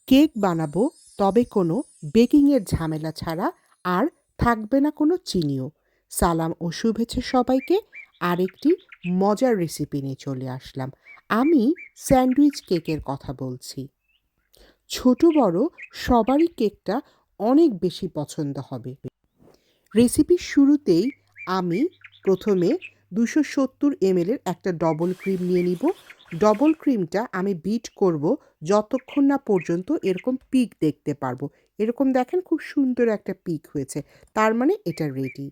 Cake বানাবো, তবে কোনো বেকিংয়ের ঝামেলা ছাড়া, আর থাকবে না কোনো চিনিও। সালাম ও শুভেচ্ছা সবাইকে। আরেকটি মজার রেসিপি নিয়ে চলে আসলাম। আমি স্যান্ডউইচ কেকের কথা বলছি। ছোট বড় সবারই কেকটা অনেক বেশি পছন্দ হবে। রেসিপির শুরুতেই আমি প্রথমে 270 ml এর একটা ডবল ক্রিম নিয়ে নিব। ডবল ক্রিমটা আমি বিট করব যতক্ষণ না পর্যন্ত এরকম পিক দেখতে পারবো। এরকম দেখেন খুব সুন্দর একটা পিক হয়েছে। তার মানে এটা রেডি।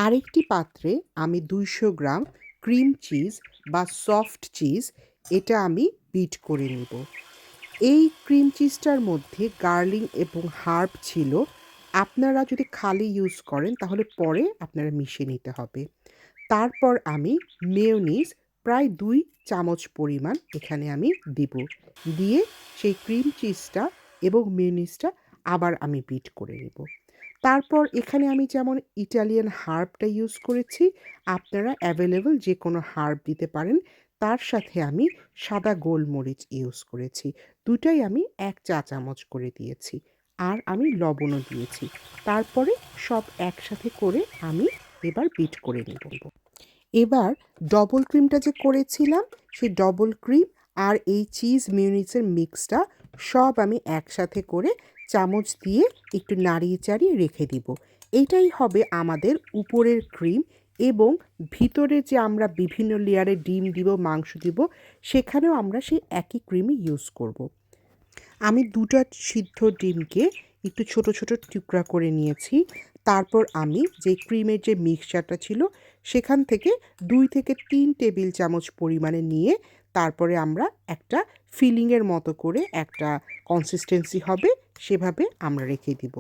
আরেকটি পাত্রে আমি 200 গ্রাম ক্রিম চিজ বা সফট চিজ এটা আমি বিট করে নিব। এই ক্রিম চিজটার মধ্যে গার্লিং এবং হার্ব ছিল। আপনারা যদি খালি ইউজ করেন তাহলে পরে আপনারা মিশিয়ে নিতে হবে। তারপর আমি মেয়োনিজ প্রায় 2 চামচ পরিমাণ এখানে আমি দিব। দিয়ে সেই ক্রিম চিজটা এবং মেয়োনিজটা আবার আমি বিট করে নেব। তারপর এখানে আমি যেমন ইটালিয়ান হার্বটা ইউজ করেছি, আপনারা অ্যাভেলেবল যেকোনো হার্ব দিতে পারেন। তার সাথে আমি সাদা গোলমরিচ ইউজ করেছি। দুটাই আমি 1 চা চামচ করে দিয়েছি। আর আমি লবণও দিয়েছি। তারপরে সব একসাথে করে আমি এবার বিট করে নেব। এবার ডবল ক্রিমটা যে করেছিলাম, সেই ডবল ক্রিম আর এই চিজ মিউনিসের মিক্সটা সব আমি একসাথে করে চামচ দিয়ে একটু নাড়িয়ে চাড়িয়ে রেখে দিব। এইটাই হবে আমাদের উপরের ক্রিম, এবং ভিতরে যে আমরা বিভিন্ন লেয়ারে ডিম দিব, মাংস দিব, সেখানেও আমরা সেই একই ক্রিমই ইউজ করব। আমি 2টা সিদ্ধ ডিমকে একটু ছোট ছোট টুকরা করে নিয়েছি। তারপর আমি যে ক্রিমের যে মিক্সচারটা ছিল সেখান থেকে 2 থেকে 3 টেবিল চামচ পরিমাণে নিয়ে তারপরে আমরা একটা ফিলিংয়ের মতো করে একটা কনসিস্টেন্সি হবে সেভাবে আমরা রেখে দিব।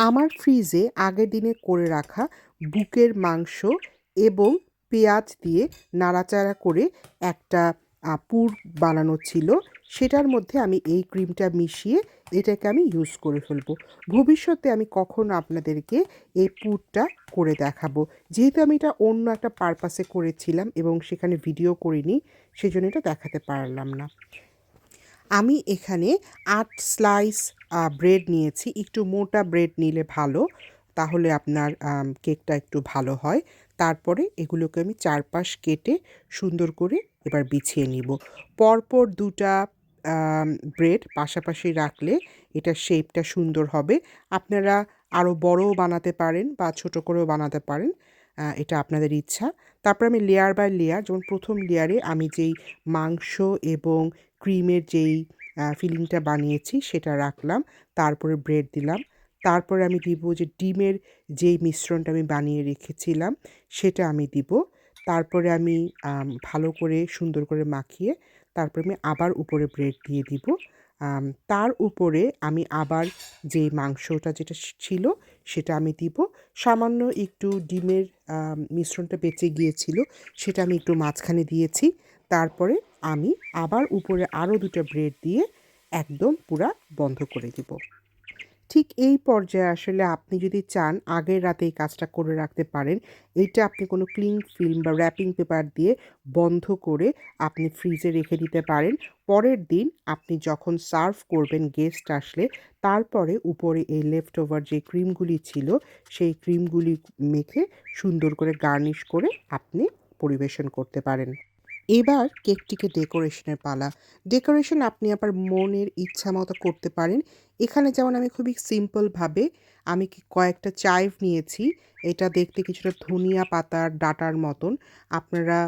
আমার ফ্রিজে আগের দিনে করে রাখা বুকের মাংস এবং পেঁয়াজ দিয়ে নাড়াচাড়া করে একটা পুর বানানো ছিল। সেটার মধ্যে আমি এই ক্রিমটা মিশিয়ে এটাকে আমি ইউজ করে ফেলবো। ভবিষ্যতে আমি কখনো আপনাদেরকে এই পুরটা করে দেখাবো। যেহেতু আমি এটা অন্য একটা পারপাসে করেছিলাম এবং সেখানে ভিডিও করিনি, সেজন্য এটা দেখাতে পারলাম না। আমি এখানে 8 স্লাইস ব্রেড নিয়েছি। একটু মোটা ব্রেড নিলে ভালো, তাহলে আপনার কেকটা একটু ভালো হয়। তারপরে এগুলোকে আমি চারপাশ কেটে সুন্দর করে এবার বিছিয়ে নিব। পরপর 2টা ব্রেড পাশাপাশি রাখলে এটার শেপটা সুন্দর হবে। আপনারা আরও বড়ও বানাতে পারেন বা ছোট করেও বানাতে পারেন। এটা আপনাদের ইচ্ছা। তারপর আমি লেয়ার বাই লেয়ার, যেমন প্রথম লেয়ারে আমি যেই মাংস এবং ক্রিমের যেই ফিলিংটা বানিয়েছি সেটা রাখলাম। তারপরে ব্রেড দিলাম। তারপরে আমি দিব যে ডিমের যেই মিশ্রণটা আমি বানিয়ে রেখেছিলাম সেটা আমি দিব। তারপরে আমি ভালো করে সুন্দর করে মাখিয়ে তারপরে আমি আবার উপরে ব্রেড দিয়ে দিব। তার উপরে আমি আবার যে মাংসটা যেটা ছিল সেটা আমি দিব। সামান্য একটু ডিমের মিশ্রণটা বেঁচে গিয়েছিল, সেটা আমি একটু মাঝখানে দিয়েছি। তারপরে আমি আবার উপরে আরও 2টা ব্রেড দিয়ে একদম পুরা বন্ধ করে দিব। ঠিক এই পর্যায়ে আসলে আপনি যদি চান আগের রাতে এই কাজটা করে রাখতে পারেন। এইটা আপনি কোনো ক্লিং ফিল্ম বা র্যাপিং পেপার দিয়ে বন্ধ করে আপনি ফ্রিজে রেখে দিতে পারেন। পরের দিন আপনি যখন সার্ভ করবেন গেস্ট আসলে, তারপরে উপরে এই লেফট ওভার যে ক্রিমগুলি ছিল সেই ক্রিমগুলি মেখে সুন্দর করে গার্নিশ করে আপনি পরিবেশন করতে পারেন। এবার কেকটিকে ডেকোরেশনের পালা। ডেকোরেশন আপনি আপনার মনের ইচ্ছা মতো করতে পারেন। এখানে যেমন আমি খুবই সিম্পলভাবে আমি কয়েকটা চাইভ নিয়েছি। এটা দেখতে কিছুটা ধনিয়া পাতার ডাঁটার মতন। আপনারা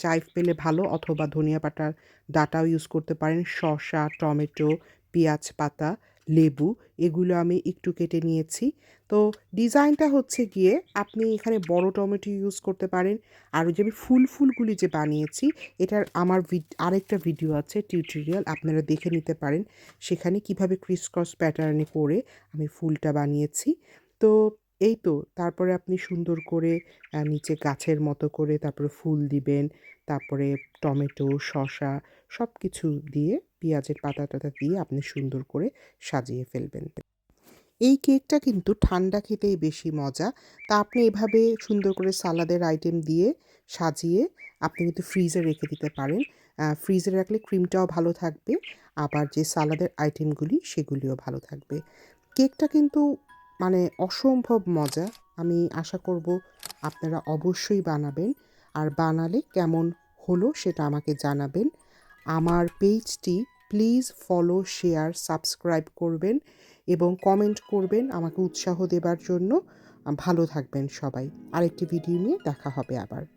চাইভ পেলে ভালো, অথবা ধনিয়া পাতার ডাঁটাও ইউজ করতে পারেন। শসা, টমেটো, পেঁয়াজ পাতা, লেবু এগুলো আমি একটু কেটে নিয়েছি। তো ডিজাইনটা হচ্ছে গিয়ে আপনি এখানে বড় টমেটো ইউজ করতে পারেন। আর ওই যে আমি ফুলগুলি যে বানিয়েছি, এটার আমার আরেকটা ভিডিও আছে টিউটোরিয়াল, আপনারা দেখে নিতে পারেন। সেখানে কিভাবে ক্রিসক্রস প্যাটার্নে করে আমি ফুলটা বানিয়েছি। তো এই তো, তারপরে আপনি সুন্দর করে নিচে গাছের মতো করে তারপরে ফুল দিবেন। তারপরে টমেটো, শসা সবকিছু দিয়ে পেঁয়াজের পাতা-টাতা দিয়ে আপনি সুন্দর করে সাজিয়ে ফেলবেন। এই কেকটা কিন্তু ঠান্ডা খেতেই বেশি মজা। তা আপনি এভাবে সুন্দর করে সালাদের আইটেম দিয়ে সাজিয়ে আপনি কিন্তু ফ্রিজে রেখে দিতে পারেন। ফ্রিজে রাখলে ক্রিমটাও ভালো থাকবে, আবার যে সালাদের আইটেমগুলি সেগুলিও ভালো থাকবে। কেকটা কিন্তু মানে অসম্ভব মজা। আমি আশা করব আপনারা অবশ্যই বানাবেন। আর বানালে কেমন হলো সেটা আমাকে জানাবেন। আমার পেজটি প্লিজ ফলো, শেয়ার, সাবস্ক্রাইব করবেন এবং কমেন্ট করবেন আমাকে উৎসাহ দেবার জন্য। ভালো থাকবেন সবাই। আরেকটি ভিডিও নিয়ে দেখা হবে আবার।